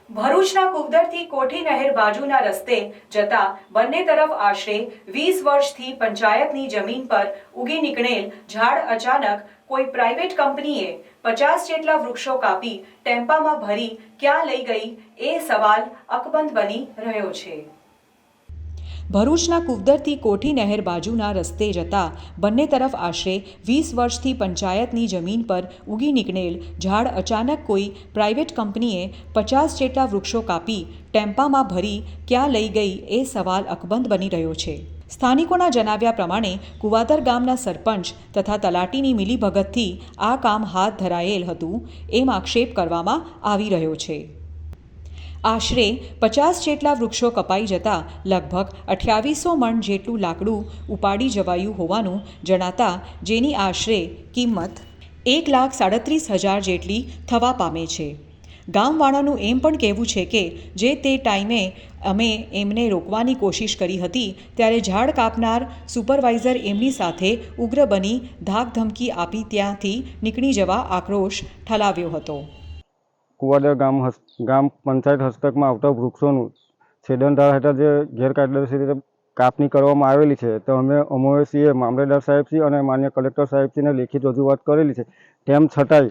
ભરૂચના કુવદરથી કોઠી નહેર બાજુના રસ્તે જતા બંને તરફ આશરે 20 વર્ષથી પંચાયતની જમીન પર ઉગી નીકળેલ ઝાડ અચાનક કોઈ પ્રાઇવેટ કંપનીએ 50 જેટલા વૃક્ષો કાપી ટેમ્પામાં ભરી ક્યાં લઈ ગઈ એ સવાલ અકબંધ બની રહ્યો છે। ભરૂચના કુવદરથી કોઠી નહેર બાજુના રસ્તે જતા બંને તરફ આશરે 20 વર્ષથી પંચાયતની જમીન પર ઉગી નીકળેલ ઝાડ અચાનક કોઈ પ્રાઇવેટ કંપનીએ 50 જેટલા વૃક્ષો કાપી ટેમ્પામાં ભરી ક્યાં લઈ ગઈ એ સવાલ અકબંધ બની રહ્યો છે। સ્થાનિકોના જણાવ્યા પ્રમાણે કુવાદર ગામના સરપંચ તથા તલાટીની મિલીભગતથી આ કામ હાથ ધરાયેલ હતું એમ આક્ષેપ કરવામાં આવી રહ્યો છે। આશરે 50 જેટલા વૃક્ષો કપાઈ જતા લગભગ 2800 મણ જેટલું લાકડું ઉપાડી જવાયું હોવાનું જણાતા જેની આશરે કિંમત 1,37,000 જેટલી થવા પામે છે। ગામવાળાનું એમ પણ કહેવું છે કે જે તે ટાઈમે અમે એમને રોકવાની કોશિશ કરી હતી ત્યારે ઝાડ કાપનાર સુપરવાઇઝર એમની સાથે ઉગ્ર બની ધાકધમકી આપી ત્યાંથી નીકળી જવા આક્રોશ ઠાલવ્યો હતો। કુવાદર ગામ પંચાયત હસ્તકમાં આવતા વૃક્ષોનું છેદનધારા હેઠળ જે ગેરકાયદેસર રીતે કાપણી કરવામાં આવેલી છે તો અમોએ મામલેદાર સાહેબશ્રી અને માન્ય કલેક્ટર સાહેબશ્રીને લેખિત રજૂઆત કરેલી છે। તેમ છતાંય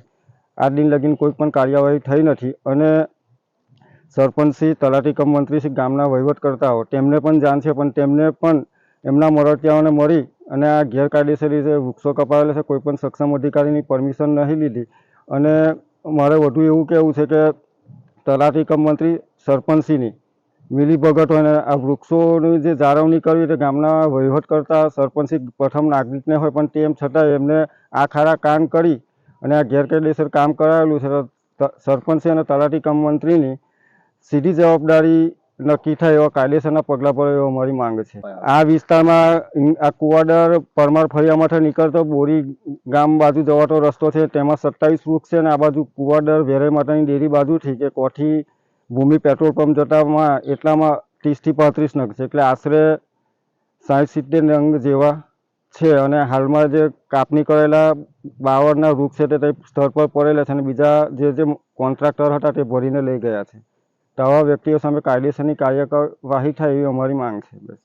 આજ દિન લગીન કોઈ પણ કાર્યવાહી થઈ નથી અને સરપંચશ્રી તલાટી કમ મંત્રીશ્રી ગામના વહીવટકર્તાઓ તેમને પણ જાણ છે પણ તેમને પણ એમના મળતિયાઓને મળી અને આ ગેરકાયદેસર રીતે વૃક્ષો કપાયેલા છે કોઈ પણ સક્ષમ અધિકારીની પરમિશન નહીં લીધી અને મારે વધુ એવું કહેવું છે કે તલાટી કમ મંત્રી સરપંચશ્રીની મિલીભગત હોય ને આ વૃક્ષોની જે જાળવણી કરવી તે ગામના વહીવટ કરતા સરપંચશ્રી પ્રથમ નાગરિકને હોય પણ તેમ છતાં એમને આ ખારા કામ કરી અને આ ગેરકાયદેસર કામ કરાયેલું છે। સરપંચશ્રી અને તલાટી કમ મંત્રીની સીધી જવાબદારી નક્કી થાય એવા કાયદેસરના પગલાં પડે એવો અમારી માંગ છે। આ વિસ્તારમાં આ કુવાદર પરમાર ફળિયામાંથી નીકળતો બોરી ગામ બાજુ જવાતો રસ્તો છે તેમાં 27 વૃક્ષ છે અને આ બાજુ કુવાદર વેરાઈ માતાની ડેરી બાજુથી કે કોઠી ભૂમિ પેટ્રોલ પંપ જતામાં એટલામાં 30 થી 35 નંગ છે એટલે આશરે 60-70 નંગ જેવા છે અને હાલમાં જે કાપણી કરેલા 52 વૃક્ષ છે તે સ્થળ પર પડેલા છે અને બીજા જે કોન્ટ્રાક્ટર હતા તે ભરીને લઈ ગયા છે। તો આવા વ્યક્તિઓ સામે કાયદેસરની કાર્યવાહી થાય એવી અમારી માંગ છે। બસ।